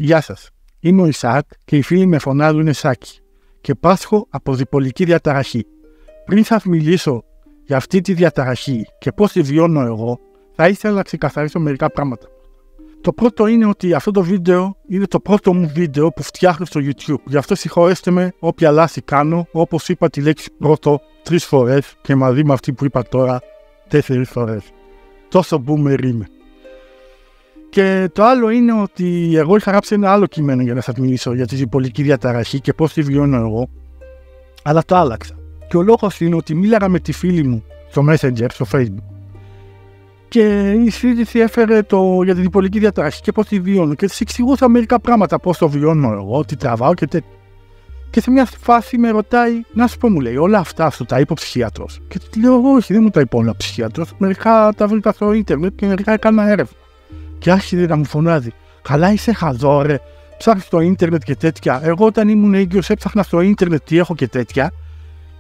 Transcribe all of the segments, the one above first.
Γεια σας. Είμαι ο Ισαάκ και οι φίλοι με φωνάζουν Ισάκη και πάσχω από διπολική διαταραχή. Πριν σας μιλήσω για αυτή τη διαταραχή και πώς τη βιώνω εγώ, θα ήθελα να ξεκαθαρίσω μερικά πράγματα. Το πρώτο είναι ότι αυτό το βίντεο είναι το πρώτο μου βίντεο που φτιάχνω στο YouTube. Γι' αυτό συγχωρέστε με όποια λάθη κάνω, όπως είπα τη λέξη πρώτο 3 φορές και μαζί με αυτή που είπα τώρα 4 φορές. Τόσο boomer είμαι. Και το άλλο είναι ότι εγώ είχα γράψει ένα άλλο κείμενο για να σας μιλήσω για τη διπολική διαταραχή και πώς τη βιώνω εγώ, αλλά το άλλαξα. Και ο λόγος είναι ότι μίλαγα με τη φίλη μου στο Messenger, στο Facebook, και η συζήτηση έφερε για τη διπολική διαταραχή και πώς τη βιώνω. Και της εξηγούσα μερικά πράγματα, πώς το βιώνω εγώ, τι τραβάω και τέτοια. Και σε μια φάση με ρωτάει, να σου πω, μου λέει, όλα αυτά σου τα είπε ο ψυχίατρος. Και τη λέω, όχι, δεν μου τα είπε όλα ο ψυχίατρος. Μερικά τα βρήκα στο ίντερνετ και μερικά έκανα έρευνα. Και άρχισε να μου φωνάζει, καλά είσαι χαζό ρε, ψάχνεις στο ίντερνετ και τέτοια. Εγώ όταν ήμουν έγκυος έψαχνα στο ίντερνετ τι έχω και τέτοια.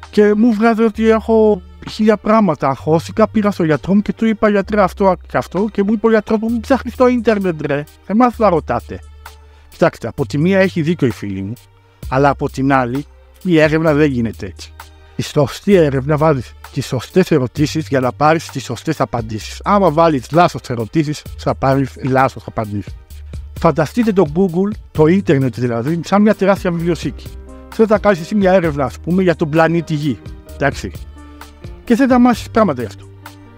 Και μου βγάζει ότι έχω 1000 πράγματα. Αγχώθηκα, πήγα στο γιατρό μου και του είπα, γιατρέ, αυτό και αυτό. Και μου είπε ο γιατρός μου, ψάχνεις στο ίντερνετ ρε, εμάς θα ρωτάτε. Κοιτάξτε, από τη μία έχει δίκιο η φίλη μου, αλλά από την άλλη η έρευνα δεν γίνεται έτσι. Η σωστή έρευνα βάζει τις σωστές ερωτήσεις για να πάρεις τις σωστές απαντήσεις. Άμα βάλεις λάθος ερωτήσεις, θα πάρεις λάθος απαντήσεις. Φανταστείτε το Google, το ίντερνετ δηλαδή, σαν μια τεράστια βιβλιοθήκη. Θες να κάνεις εσύ μια έρευνα, ας πούμε, για τον πλανήτη Γη. Εντάξει. Και θες να μάθεις πράγματα γι' αυτό.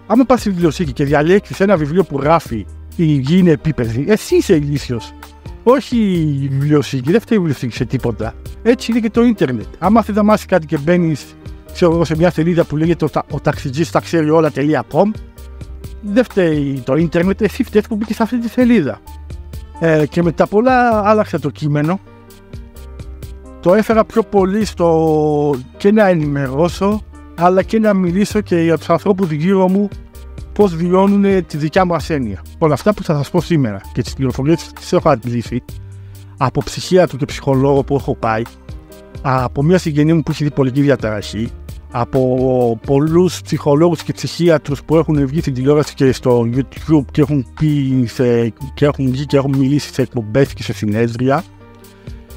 Άμα πας στη βιβλιοθήκη και διαλέξεις ένα βιβλίο που γράφει η Γη είναι επίπεδη, εσύ είσαι ηλίθιος. Όχι η βιβλιοθήκη, δεν φταίει η βιβλιοθήκη σε τίποτα. Έτσι είναι και το ίντερνετ. Άμα θες να μάθεις κάτι και μπαίνεις σε μια σελίδα που λέγεται ο ταξιτζής τα ξέρει όλα.com, δεν φταίει το ίντερνετ, εσύ φταίς που μπήκες σε αυτή τη σελίδα. Και μετά πολλά άλλαξα το κείμενο. Το έφερα πιο πολύ και να ενημερώσω, αλλά και να μιλήσω και για τους ανθρώπους γύρω μου πώς βιώνουν τη δικιά μου ασθένεια. Όλα αυτά που θα σας πω σήμερα και τις πληροφορίες τις έχω αντλήσει από ψυχίατρο και ψυχολόγο που έχω πάει, από μια συγγενή μου που έχει διπολική διαταραχή, από πολλούς ψυχολόγους και ψυχίατρους που έχουν βγει στην τηλεόραση και στο YouTube και έχουν βγει και έχουν μιλήσει σε εκπομπές και σε συνέδρια.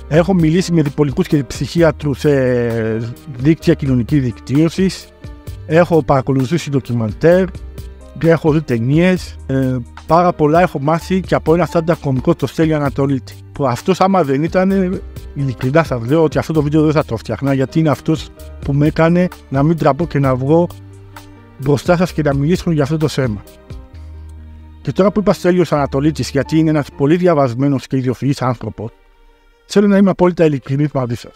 Έχω μιλήσει με διπολικούς και ψυχίατρους σε δίκτυα κοινωνικής δικτύωσης. Έχω παρακολουθήσει ντοκιμαντέρ και έχω δει ταινίες. Πάρα πολλά έχω μάθει και από ένα stand-up κωμικό, το Στέλιο Ανατολίτη. Που αυτός, άμα δεν ήταν, ειλικρινά σας λέω ότι αυτό το βίντεο δεν θα το φτιάχνα, γιατί είναι αυτός που με έκανε να μην τραπώ και να βγω μπροστά σας και να μιλήσω για αυτό το θέμα. Και τώρα που είπα Στέλιος Ανατολίτης, γιατί είναι ένας πολύ διαβασμένος και ιδιοφυής άνθρωπος, θέλω να είμαι απόλυτα ειλικρινής μαζί σας.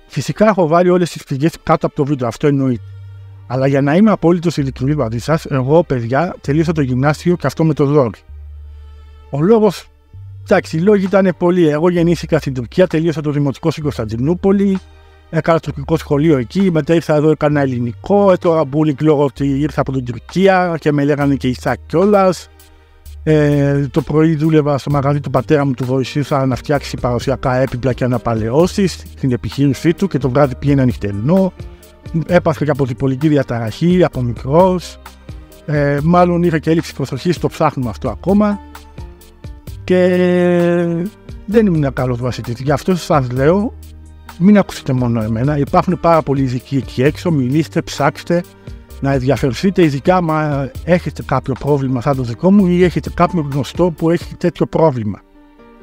Φυσικά έχω βάλει όλες τις πηγές κάτω από το βίντεο, αυτό εννοείται. Αλλά για να είμαι απόλυτος ειλικρινής μαζί σας, εγώ, παιδιά, τελείωσα το γυμνάσιο και αυτό με το δόρυ. Ο λόγος, εντάξει, οι λόγοι ήταν πολλοί. Εγώ γεννήθηκα στην Τουρκία, τελείωσα το δημοτικό στην Κωνσταντινούπολη, έκανα τουρκικό σχολείο εκεί, μετά ήρθα εδώ, έκανα ελληνικό, τώρα μπούλινγκ λόγω ότι ήρθα από την Τουρκία και με λέγανε και Ισάκ κιόλας. Το πρωί δούλευα στο μαγαζί του πατέρα μου, του βοηθούσα να φτιάξει παραδοσιακά έπιπλα και αναπαλαιώσεις στην επιχείρησή του και το βράδυ πήγαινα νυχτερινό. Έπαθα και από διπολική διαταραχή από μικρός. Μάλλον είχα και έλλειψη προσοχής, το ψάχνουμε αυτό ακόμα. Και δεν ήμουν καλός βασιλής. Γι' αυτό σας λέω, μην ακούσετε μόνο εμένα. Υπάρχουν πάρα πολλοί ειδικοί εκεί έξω. Μιλήστε, ψάξτε, να ενδιαφερθείτε. Ειδικά άμα έχετε κάποιο πρόβλημα σαν το δικό μου ή έχετε κάποιο γνωστό που έχει τέτοιο πρόβλημα.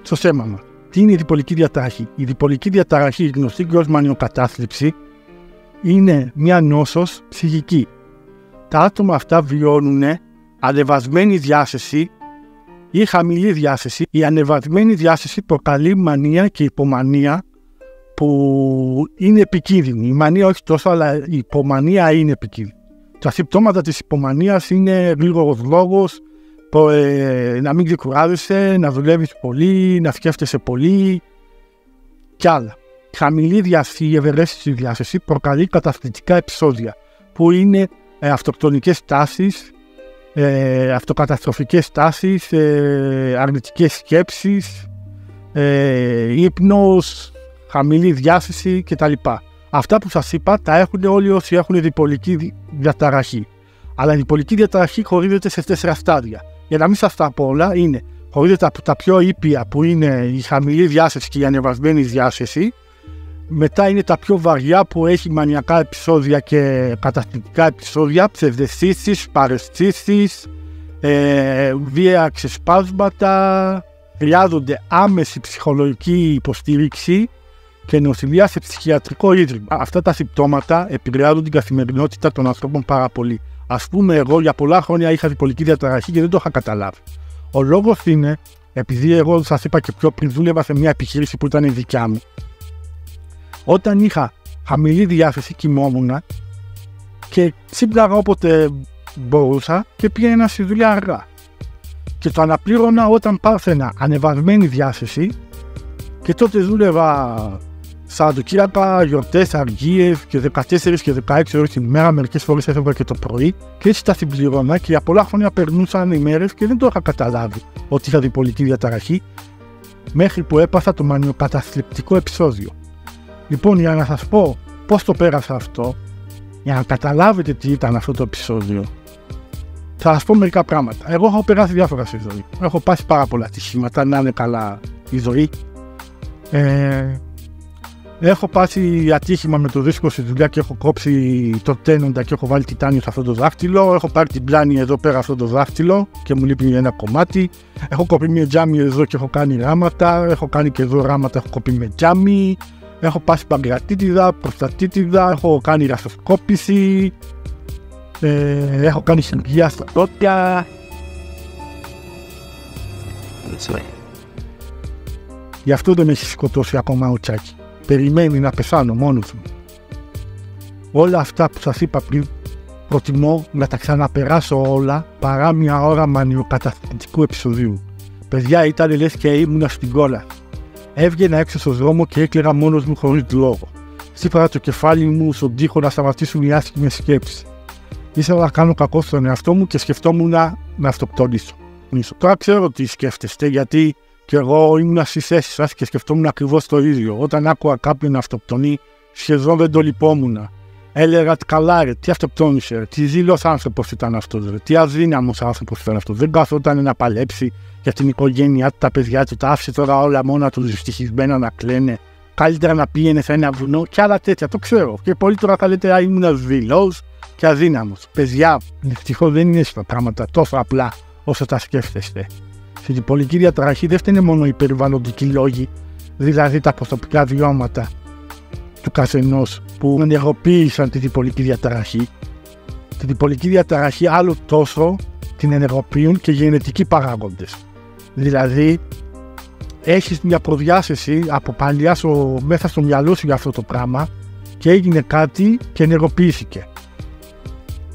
Στο θέμα μας. Τι είναι η διπολική διαταραχή? Η διπολική διαταραχή, γνωστή και ως μανιοκατάθλιψη, είναι μια νόσος ψυχική. Τα άτομα αυτά βιώνουν ανεβασμένη διάθεση ή χαμηλή διάθεση. Η ανεβασμένη διάθεση προκαλεί μανία και υπομανία που είναι επικίνδυνη. Η μανία όχι τόσο, αλλά η υπομανία είναι επικίνδυνη. Τα συμπτώματα της υπομανίας είναι γρήγορος λόγος, να μην ξεκουράζεσαι, να δουλεύεις πολύ, να σκέφτεσαι πολύ κι άλλα. Χαμηλή διάθεση ή ευεραίσθητη διάθεση προκαλεί καταθλιπτικά επεισόδια που είναι αυτοκτονικές τάσεις, αυτοκαταστροφικές τάσεις, αρνητικές σκέψεις, ύπνος, χαμηλή διάθεση κτλ. Αυτά που σας είπα τα έχουν όλοι όσοι έχουν διπολική διαταραχή. Αλλά η διπολική διαταραχή χωρίζεται σε 4 στάδια. Για να μην σας τα πω όλα, είναι χωρίζεται από τα πιο ήπια που είναι η χαμηλή διάσταση και η ανεβασμένη διάσταση. Μετά είναι τα πιο βαριά που έχει μανιακά επεισόδια και καταστροφικά επεισόδια, ψευδαισθήσεις, παραισθήσεις, βία ξεσπάσματα. Χρειάζονται άμεση ψυχολογική υποστήριξη και νοσηλεία σε ψυχιατρικό ίδρυμα. Αυτά τα συμπτώματα επηρεάζουν την καθημερινότητα των ανθρώπων πάρα πολύ. Ας πούμε, εγώ για πολλά χρόνια είχα διπολική διαταραχή και δεν το είχα καταλάβει. Ο λόγος είναι, επειδή εγώ σας είπα και πιο πριν, δούλευα σε μια επιχείρηση που ήταν η δικιά μου. Όταν είχα χαμηλή διάθεση, κοιμόμουν και ξύπναγα όποτε μπορούσα και πήγαινα στη δουλειά αργά. Και το αναπλήρωνα όταν πάθαινα ανεβασμένη διάθεση και τότε δούλευα Σαββατοκύριακα, γιορτές, αργίες και 14 και 16 ώρες την ημέρα, μερικές φορές έφευγα και το πρωί και έτσι τα συμπληρώνα και για πολλά χρόνια περνούσαν οι μέρες και δεν το είχα καταλάβει ότι είχα διπολική διαταραχή μέχρι που έπαθα το μανιοκαταθλιπτικό επεισόδιο. Λοιπόν, για να σας πω πώς το πέρασα αυτό, για να καταλάβετε τι ήταν αυτό το επεισόδιο, θα σας πω μερικά πράγματα. Εγώ έχω περάσει διάφορα στη ζωή. Έχω πάσει πάρα πολλά ατυχήματα, να είναι καλά η ζωή. Έχω πάσει ατύχημα με το δίσκο στη δουλειά και έχω κόψει το τένοντα και έχω βάλει τιτάνιο σε αυτό το δάχτυλο. Έχω πάρει την πλάνη εδώ πέρα αυτό το δάχτυλο και μου λείπει ένα κομμάτι. Έχω κοπεί μια τζάμι εδώ και έχω κάνει ράματα. Έχω κάνει και εδώ ράματα, έχω κοπεί με τζάμι. Έχω πάσει παγκρατίτιδα, προστατίτιδα, έχω κάνει ραστοσκόπηση. Έχω κάνει χειρουργία στα δόντια. Γι' αυτό δεν με έχει σκοτώσει ακόμα ο Τσάκη. Περιμένει να πεθάνω μόνος μου. Όλα αυτά που σας είπα πριν, προτιμώ να τα ξαναπεράσω όλα παρά μια ώρα μανιοκαταθλιπτικού επεισοδίου. Παιδιά, ήταν λες και ήμουνα στην κόλλα. Έβγαινα έξω στον δρόμο και έκλαιγα μόνος μου χωρίς λόγο. Σύμφωνα το κεφάλι μου στον τοίχο να σταματήσουν οι άσχημες σκέψεις. Ήθελα να κάνω κακό στον εαυτό μου και σκεφτόμουν να αυτοκτονήσω. Τώρα ξέρω τι σκέφτεστε, γιατί και εγώ ήμουν στη θέση σας και σκεφτόμουν ακριβώς το ίδιο. Όταν άκουγα κάποιον να αυτοκτονεί, σχεδόν δεν το λυπόμουν. Έλεγα καλά, ρε, τι αυτοκτόνησε, τι ζήλος άνθρωπος ήταν αυτός, τι αδύναμος άνθρωπος ήταν αυτός. Δεν καθόταν να παλέψει για την οικογένειά του, τα παιδιά του, τα άφησε τώρα όλα μόνα του δυστυχισμένα να κλαίνε. Καλύτερα να πήγαινε σε ένα βουνό και άλλα τέτοια, το ξέρω. Και πολλοί τώρα θα λέτε, ήμουν ζήλος και αδύναμος. Παιδιά, ευτυχώς δεν είναι στα πράγματα τόσο απλά όσο τα σκέφτεστε. Στη διπολική διαταραχή δεν φταίνε μόνο οι περιβαλλοντικοί λόγοι, δηλαδή τα προσωπικά βιώματα του καθενός που ενεργοποίησαν τη διπολική διαταραχή. Τη διπολική διαταραχή άλλο τόσο την ενεργοποιούν και γενετικοί παράγοντες. Δηλαδή, έχεις μια προδιάθεση από παλιά μέσα στο μυαλό σου για αυτό το πράγμα και έγινε κάτι και ενεργοποιήθηκε.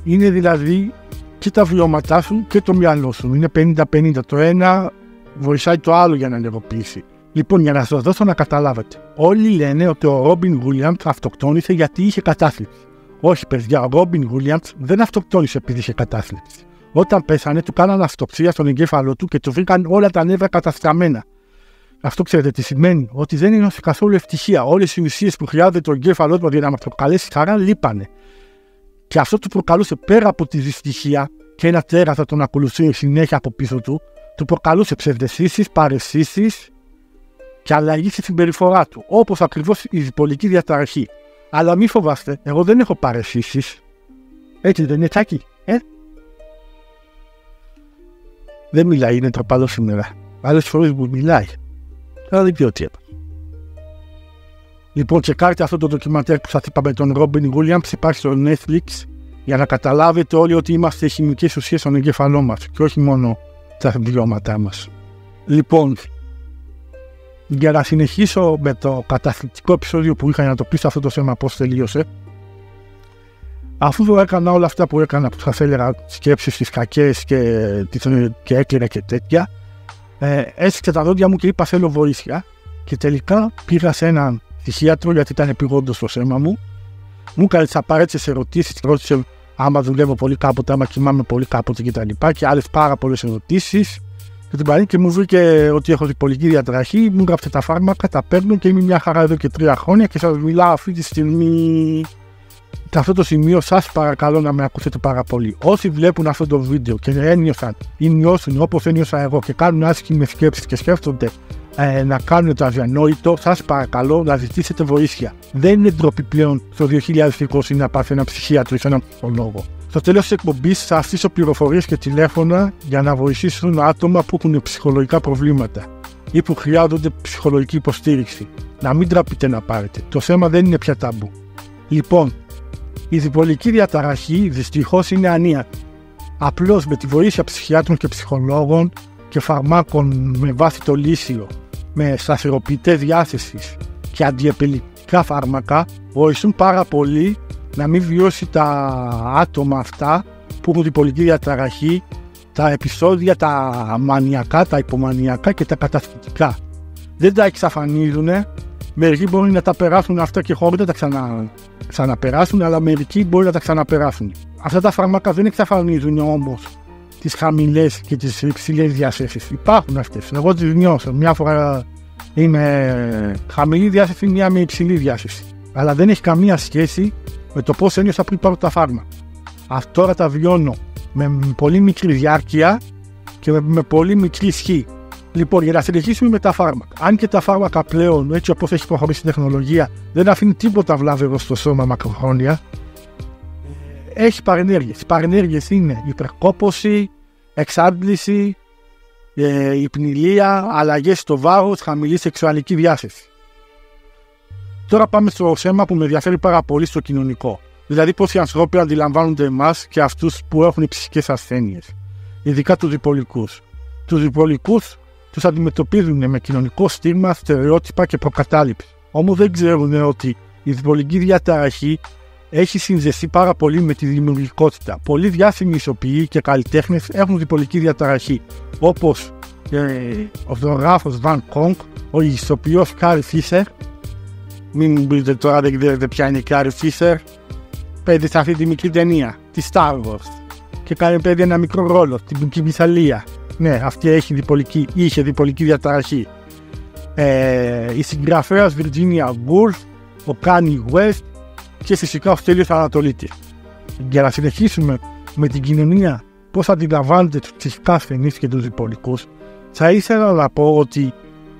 Είναι δηλαδή και τα βιώματά σου και το μυαλό σου. Είναι 50-50. Το ένα βοηθάει το άλλο για να ενεργοποιήσει. Λοιπόν, για να σας δώσω να καταλάβετε. Όλοι λένε ότι ο Ρόμπιν Γουίλιαμς αυτοκτόνησε γιατί είχε κατάθλιψη. Όχι, παιδιά, ο Ρόμπιν Γουίλιαμς δεν αυτοκτόνησε επειδή είχε κατάθλιψη. Όταν πέθανε, του κάνανε αυτοψία στον εγκέφαλό του και του βρήκαν όλα τα νεύρα καταστραμμένα. Αυτό ξέρετε τι σημαίνει? Ότι δεν είναι καθόλου ευτυχία. Όλες οι ουσίες που χρειάζεται το εγκέφαλό του για να μας προκαλέσει χαρά λείπανε. Και αυτό του προκαλούσε πέρα από τη δυστυχία και ένα τέρας θα τον ακολουθεί συνέχεια από πίσω του, του προκαλούσε ψευδαισθήσεις, παραισθήσεις και αλλαγή στη συμπεριφορά του, όπως ακριβώς η διπολική διαταραχή. Αλλά μη φοβάστε, εγώ δεν έχω παραισθήσεις. Έτσι δεν είναι, Τσάκη? Δεν μιλάει, είναι τροπαλό σήμερα. Άλλες φορές μου μιλάει. Αλλά δεν ξέρω τι έπαθε. Λοιπόν, τσεκάρτε αυτό το ντοκιμαντέρ που σας είπα με τον Ρόμπιν Γουίλιαμς, υπάρχει στο Netflix, για να καταλάβετε όλοι ότι είμαστε χημικές ουσίες στον εγκέφαλό μας και όχι μόνο τα βιώματά μας. Λοιπόν, για να συνεχίσω με το καταθλιπτικό επεισόδιο που είχα για να το πείσω αυτό το θέμα πώς τελείωσε, αφού έκανα όλα αυτά που έκανα, που σας έλεγα, σκέψεις τις κακές και έκλαινα και τέτοια, έσυξε τα δόντια μου και είπα θέλω βοήθεια και τελικά πήγα σε έναν ψυχίατρο γιατί ήταν επειγόντως στο θέμα μου. Μου έκανε τις απαραίτητες ερωτήσεις, ρώτησε άμα δουλεύω πολύ κάποτε, άμα κοιμάμαι πολύ κάποτε κτλ. Και άλλες πάρα πολλές ερωτήσεις. Και την παρήκε μου βρήκε ότι έχω διπολική διαταραχή, μου γράψε τα φάρμακα, τα παίρνω και είμαι μια χαρά εδώ και 3 χρόνια και σας μιλάω αυτή τη στιγμή. Σε αυτό το σημείο σας παρακαλώ να με ακούσετε πάρα πολύ. Όσοι βλέπουν αυτό το βίντεο και ένιωσαν ή νιώσουν όπως ένιωσα εγώ και κάνουν άσχημες σκέψεις και σκέφτονται να κάνουν το αδιανόητο, σας παρακαλώ να ζητήσετε βοήθεια. Δεν είναι ντροπή πλέον στο 2020 να πας σε έναν ψυχίατρο ή σε έναν ψυχολόγο. Στο τέλος της εκπομπής θα αφήσω πληροφορίες και τηλέφωνα για να βοηθήσουν άτομα που έχουν ψυχολογικά προβλήματα ή που χρειάζονται ψυχολογική υποστήριξη. Να μην τραπείτε να πάρετε. Το θέμα δεν είναι πια ταμπού. Λοιπόν, η διπολική διαταραχή δυστυχώς είναι ανίατη. Απλώς με τη βοήθεια ψυχιάτρων και ψυχολόγων και φαρμάκων με βάση το λύσιο, με σταθεροποιητές διάθεσης και αντιεπιληπτικά φάρμακα βοηθούν πάρα πολύ να μην βιώσει τα άτομα αυτά που έχουν διπολική διαταραχή τα επεισόδια τα μανιακά, τα υπομανιακά και τα καταστητικά. Δεν τα εξαφανίζουν. Μερικοί μπορεί να τα περάσουν αυτά και χωρίς να τα ξαναπεράσουν, αλλά μερικοί μπορεί να τα ξαναπεράσουν. Αυτά τα φάρμακα δεν εξαφανίζουν όμως τις χαμηλές και τις υψηλές διαθέσεις. Υπάρχουν αυτές. Εγώ τις νιώσω. Μια φορά είμαι χαμηλή διάθεση, μια με υψηλή διάθεση. Αλλά δεν έχει καμία σχέση με το πώς ένιωσα πριν πάρω τα φάρμακα. Αυτό τώρα τα βιώνω με πολύ μικρή διάρκεια και με πολύ μικρή ισχύ. Λοιπόν, για να συνεχίσουμε με τα φάρμακα. Αν και τα φάρμακα πλέον, έτσι όπως έχει προχωρήσει η τεχνολογία, δεν αφήνει τίποτα βλάβαιο στο σώμα μακροχρόνια, έχει παρενέργειες. Οι παρενέργειες είναι υπερκόπωση, εξάντληση, υπνηλία, αλλαγές στο βάρος, χαμηλή σεξουαλική διάθεση. Τώρα πάμε στο θέμα που με ενδιαφέρει πάρα πολύ, στο κοινωνικό. Δηλαδή πώς οι άνθρωποι αντιλαμβάνονται εμάς και αυτούς που έχουν ψυχικές ασθένειες. Ειδικά τους διπολικούς. Τους διπολικούς τους αντιμετωπίζουν με κοινωνικό στίγμα, στερεότυπα και προκατάληψη. Όμως δεν ξέρουν ότι η διπολική διαταραχή έχει συνδεθεί πάρα πολύ με τη δημιουργικότητα. Πολλοί διάσημοι ηθοποιοί και καλλιτέχνες έχουν διπολική διαταραχή. Όπως ο ζωγράφος Βαν Κόγκ, ο ηθοποιός Κάρι Φίσερ. Μην μου πείτε τώρα, δεν ξέρετε ποια είναι η Κάρι Φίσερ. Παίζει σε αυτή τη μικρή ταινία, τη Star Wars. Και παίζει ένα μικρό ρόλο, την Κυβισαλία. Ναι, αυτή είχε διπολική διαταραχή. Η συγγραφέας Virginia Woolf, ο Kanye West και φυσικά ο Στέλιος Ανατολίτης. Για να συνεχίσουμε με την κοινωνία, πώς αντιλαμβάνεται τους ψυχικά ασθενείς και τους διπολικούς, θα ήθελα να πω ότι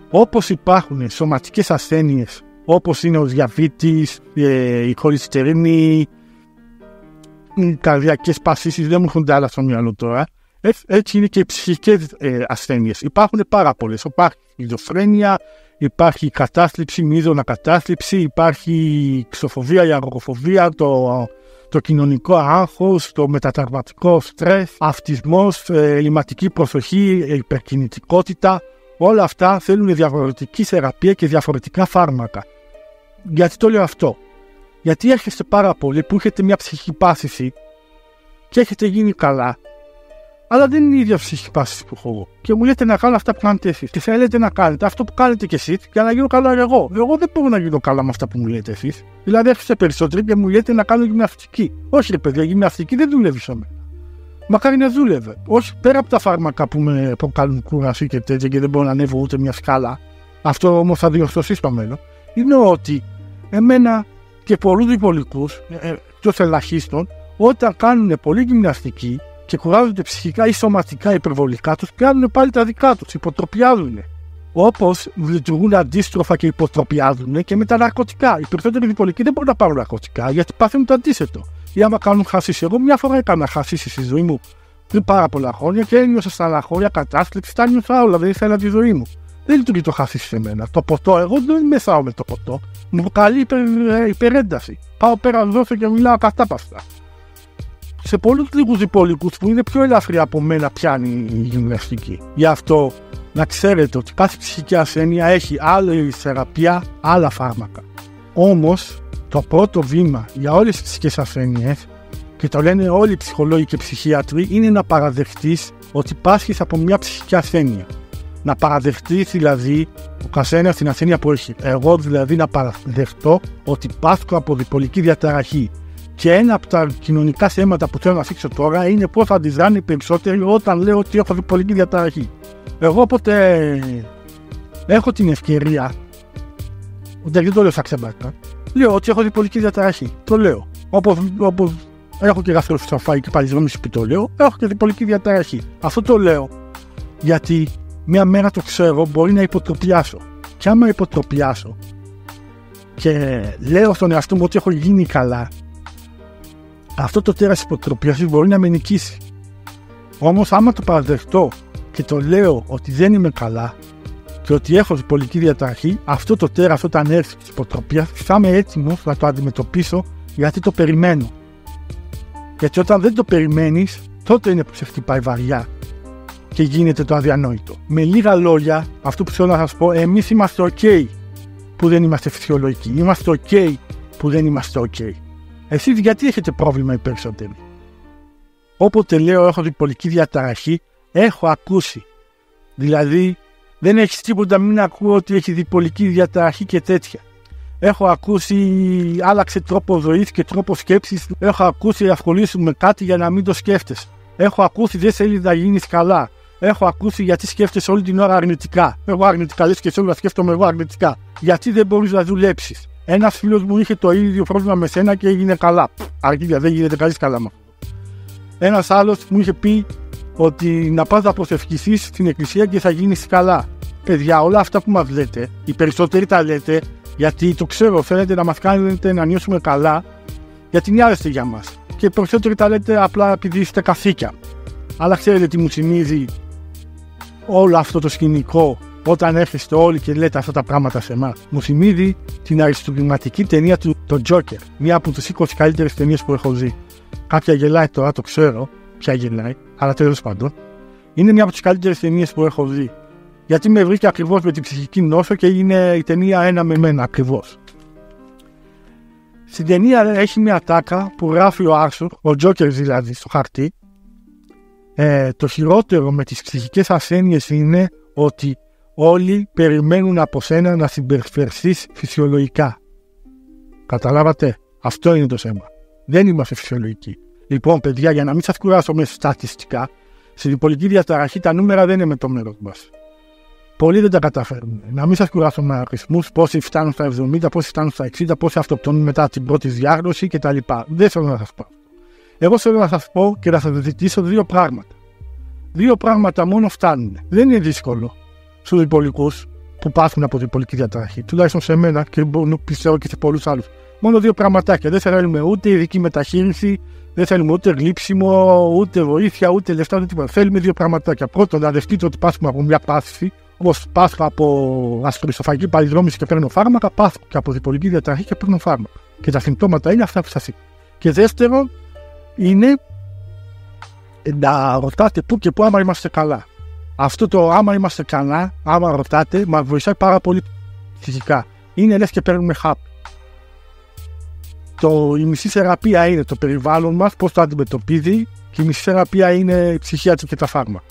όπως υπάρχουν σωματικές ασθένειες, όπως είναι ο διαβήτης, η χολυστερίνη, οι καρδιακές παθήσεις, δεν μου έρχονται άλλα στο μυαλό τώρα. Έτσι είναι και οι ψυχικές ασθένειες. Υπάρχουν πάρα πολλές. Υπάρχει η ειδοφρένεια, υπάρχει η κατάθλιψη, μείζωνα κατάθλιψη, υπάρχει η ξοφοβία, η αγοροφοβία, το κοινωνικό άγχος, το μετατραυματικό στρες, αυτισμός, ελλειμματική προσοχή, υπερκινητικότητα. Όλα αυτά θέλουν διαφορετική θεραπεία και διαφορετικά φάρμακα. Γιατί το λέω αυτό? Γιατί έρχεστε πάρα πολύ που έχετε μια ψυχική πάθηση και έχετε γίνει καλά, αλλά δεν είναι η ίδια ψυχική πάθηση που έχω εγώ. Και μου λέτε να κάνω αυτά που κάνετε εσείς. Και θέλετε να κάνετε αυτό που κάνετε κι εσείς για να γίνω καλά εγώ. Εγώ δεν μπορώ να γίνω καλά με αυτά που μου λέτε εσείς. Δηλαδή, έρχεστε περισσότεροι και μου λέτε να κάνω γυμναστική. Όχι, ρε παιδιά, η γυμναστική δεν δουλεύει σε μένα. Μακάρι να δούλευε. Όχι, πέρα από τα φάρμακα που με προκαλούν κούραση και τέτοια και δεν μπορώ να ανέβω ούτε μια σκάλα. Αυτό όμως θα διορθωθεί στο μέλλον. Είναι ότι εμένα και πολλούς διπολικούς, εκτός ελαχίστων, όταν κάνουν πολύ γυμναστική και κουράζονται ψυχικά ή σωματικά υπερβολικά, τους κάνουν πάλι τα δικά τους, υποτροπιάζουν. Όπως λειτουργούν αντίστροφα και υποτροπιάζουν και με τα ναρκωτικά. Οι περισσότεροι διπολικοί δεν μπορούν να πάρουν ναρκωτικά γιατί παθαίνουν το αντίθετο. Ή άμα κάνουν χασίση. Εγώ μια φορά έκανα χασίση στη ζωή μου πριν πάρα πολλά χρόνια και ένιωσα στα αναχώρια κατάθλιψη, τα νιώσα όλα, δεν ήθελα τη ζωή μου. Δεν λειτουργεί το χασίση σε μένα. Το ποτό, εγώ δεν μεσάω με το ποτό. Μου προκαλεί υπερένταση. Πάω πέρα, δώσω και μιλάω κατάπαυστα. Σε πολλούς λίγους διπολικούς που είναι πιο ελαφριά από μένα πιάνει η γυμναστική. Γι' αυτό να ξέρετε ότι κάθε ψυχική ασθένεια έχει άλλη θεραπεία, άλλα φάρμακα. Όμως το πρώτο βήμα για όλες τις ψυχικές ασθένειες, και το λένε όλοι οι ψυχολόγοι και ψυχίατροι, είναι να παραδεχτείς ότι πάσχεις από μια ψυχική ασθένεια. Να παραδεχτείς δηλαδή ο καθένας την ασθένεια που έχει. Εγώ δηλαδή να παραδεχτώ ότι πάσχω από διπολική διαταραχή. Και ένα από τα κοινωνικά θέματα που θέλω να θίξω τώρα είναι πώς θα αντιδράνε οι περισσότεροι όταν λέω ότι έχω διπολική διαταραχή. Εγώ όποτε έχω την ευκαιρία, δεν το λέω σαν ξεμπάτα, λέω ότι έχω διπολική διαταραχή. Το λέω. Όπως έχω και γαστροσοφαγική παλινδρόμηση που το λέω, έχω και διπολική διαταραχή. Αυτό το λέω γιατί μια μέρα το ξέρω μπορεί να υποτροπιάσω. Και άμα υποτροπιάσω και λέω στον εαυτό μου ότι έχω γίνει καλά, αυτό το τέρας υποτροπιάσης μπορεί να με νικήσει. Όμως άμα το παραδεχτώ και το λέω ότι δεν είμαι καλά και ότι έχω διπολική διαταραχή, αυτό το τέρας όταν έρθει της υποτροπίας θα είμαι έτοιμος να το αντιμετωπίσω, γιατί το περιμένω. Γιατί όταν δεν το περιμένεις, τότε είναι που σε χτυπάει βαριά και γίνεται το αδιανόητο. Με λίγα λόγια, αυτό που θέλω να σας πω, εμείς είμαστε ok που δεν είμαστε φυσιολογικοί. Είμαστε ok που δεν είμαστε ok. Εσείς γιατί έχετε πρόβλημα οι περισσότεροι? Όποτε λέω έχω διπολική διαταραχή, έχω ακούσει. Δηλαδή, δεν έχεις τίποτα μην ακούω ότι έχει διπολική διαταραχή και τέτοια. Έχω ακούσει άλλαξε τρόπο ζωής και τρόπο σκέψης. Έχω ακούσει ασχολήσου με κάτι για να μην το σκέφτεσαι. Έχω ακούσει δεν θέλεις να γίνεις καλά. Έχω ακούσει γιατί σκέφτεσαι όλη την ώρα αρνητικά. Εγώ αρνητικά, λες και θέλω να σκέφτομαι εγώ αρνητικά. Γιατί δεν μπορείς να δουλέψεις? Ένας φίλος μου είχε το ίδιο πρόβλημα με σένα και έγινε καλά. Αρκίδια, δεν γίνεται κανείς καλά με αυτό. Ένας άλλος μου είχε πει ότι να πας να προσευχηθείς στην εκκλησία και θα γίνεις καλά. Παιδιά, όλα αυτά που μας λέτε, οι περισσότεροι τα λέτε γιατί το ξέρω, θέλετε να μας κάνετε να νιώσουμε καλά, γιατί νοιάζεστε για μας. Και οι περισσότεροι τα λέτε απλά επειδή είστε καθήκια. Αλλά ξέρετε τι μου θυμίζει όλο αυτό το σκηνικό όταν έρχεστε όλοι και λέτε αυτά τα πράγματα σε εμάς? Μου θυμίζει την αριστοκρατική ταινία του το Joker, μία από τις 20 καλύτερες ταινίες που έχω δει. Κάποια γελάει τώρα, το ξέρω ποια γελάει, αλλά τέλος πάντων. Είναι μία από τις καλύτερες ταινίες που έχω δει. Γιατί με βρήκε ακριβώς με την ψυχική νόσο και είναι η ταινία ένα με μένα ακριβώς. Στην ταινία έχει μια τάκα που γράφει ο Άρθουρ, ο Joker δηλαδή, στο χαρτί. Το χειρότερο με τις ψυχικές ασθένειες είναι ότι όλοι περιμένουν από σένα να συμπεριφερθείς φυσιολογικά. Καταλάβατε? Αυτό είναι το θέμα. Δεν είμαστε φυσιολογικοί. Λοιπόν, παιδιά, για να μην σας κουράσω με στατιστικά, στη διπολική διαταραχή τα νούμερα δεν είναι με το μέρος μας. Πολλοί δεν τα καταφέρνουν. Να μην σας κουράσω με αριθμούς, πόσοι φτάνουν στα 70, πόσοι φτάνουν στα 60, πόσοι αυτοκτονούν μετά την πρώτη διάγνωση κτλ. Δεν θέλω να σας πω. Εγώ θέλω να σας πω και να σας ζητήσω δύο πράγματα. Δύο πράγματα μόνο φτάνουν. Δεν είναι δύσκολο στους διπολικούς που πάσχουν από διπολική διαταραχή. Τουλάχιστον σε μένα και πιστεύω και σε πολλούς άλλους. Μόνο δύο πραγματάκια. Δεν θέλουμε ούτε ειδική μεταχείριση, δεν θέλουμε ούτε γλύψιμο, ούτε βοήθεια, ούτε λεφτά, ούτε τίποτα. Θέλουμε δύο πραγματάκια. Πρώτον, να δεχτείτε ότι πάσχουμε από μια πάθηση. Όπως πάσχω από γαστροϊσοφαγική παλινδρόμηση και παίρνω φάρμακα, πάσχω και από διπολική διαταραχή και παίρνω φάρμακα. Και τα συμπτώματα είναι αυτά που σας είπα. Και δεύτερον, είναι να ρωτάτε πού και πού άμα είμαστε καλά. Αυτό το άμα είμαστε καλά, άμα ρωτάτε, μας βοηθάει πάρα πολύ φυσικά. Είναι λες και παίρνουμε χάπι. Η μισή θεραπεία είναι το περιβάλλον μας, πώς το αντιμετωπίζει, και η μισή θεραπεία είναι η ψυχίατρη και τα φάρμακα.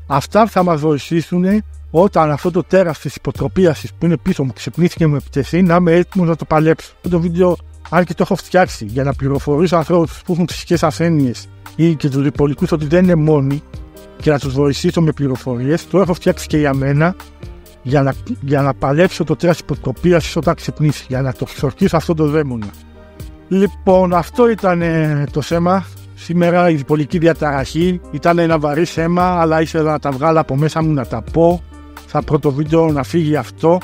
Αυτά θα μας βοηθήσουν όταν αυτό το τέρας της υποτροπίασης που είναι πίσω μου ξυπνήθηκε με επιτεθεί, να είμαι έτοιμος να το παλέψω. Αυτό το βίντεο, αν και το έχω φτιάξει για να πληροφορήσω ανθρώπους που έχουν ψυχικές ασθένειες ή και τους διπολικούς ότι δεν είναι μόνοι και να τους βοηθήσω με πληροφορίες, το έχω φτιάξει και για μένα για να παλέψω το τέρας της υποτροπίασης όταν ξυπνήσει, για να το ξορκίσω αυτό το δαίμονα. Λοιπόν, αυτό ήταν το θέμα. Σήμερα η διπολική διαταραχή ήταν ένα βαρύ θέμα, αλλά ήθελα να τα βγάλω από μέσα μου να τα πω. Στα πρώτο βίντεο να φύγει αυτό,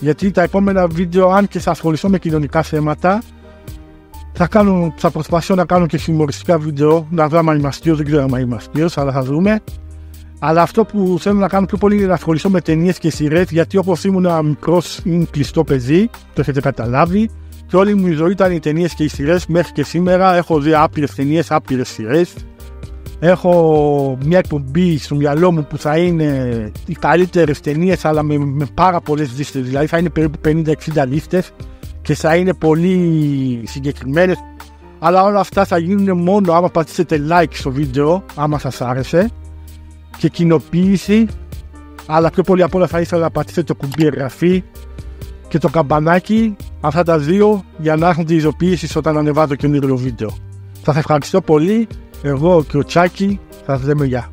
γιατί τα επόμενα βίντεο, αν και θα ασχοληθώ με κοινωνικά θέματα, θα προσπαθήσω να κάνω και χιουμοριστικά βίντεο, να δω αν είμαι αστείος, δεν ξέρω αν είμαι αστείος, αλλά θα δούμε. Αλλά αυτό που θέλω να κάνω πιο πολύ είναι να ασχοληθώ με ταινίες και σειρές, γιατί όπως ήμουν μικρός ήμουν κλειστό παιδί, το έχετε καταλάβει. Και όλη μου η ζωή ήταν οι ταινίες και οι σειρές μέχρι και σήμερα. Έχω δει άπειρες ταινίες, άπειρες σειρές. Έχω μια εκπομπή στο μυαλό μου που θα είναι οι καλύτερες ταινίες, αλλά με πάρα πολλές λίστες. Δηλαδή θα είναι περίπου 50-60 λίστες και θα είναι πολύ συγκεκριμένες. Αλλά όλα αυτά θα γίνουν μόνο άμα πατήσετε like στο βίντεο, άμα σας άρεσε, και κοινοποίηση. Αλλά πιο πολύ απ' όλα θα ήθελα να πατήσετε το κουμπί εγγραφή και το καμπανάκι, αυτά τα δύο, για να έχουν τη ειδοποίηση όταν ανεβάζω καινούριο βίντεο. Σας ευχαριστώ πολύ. Εγώ και ο Τσάκη θα σας λέμε γεια.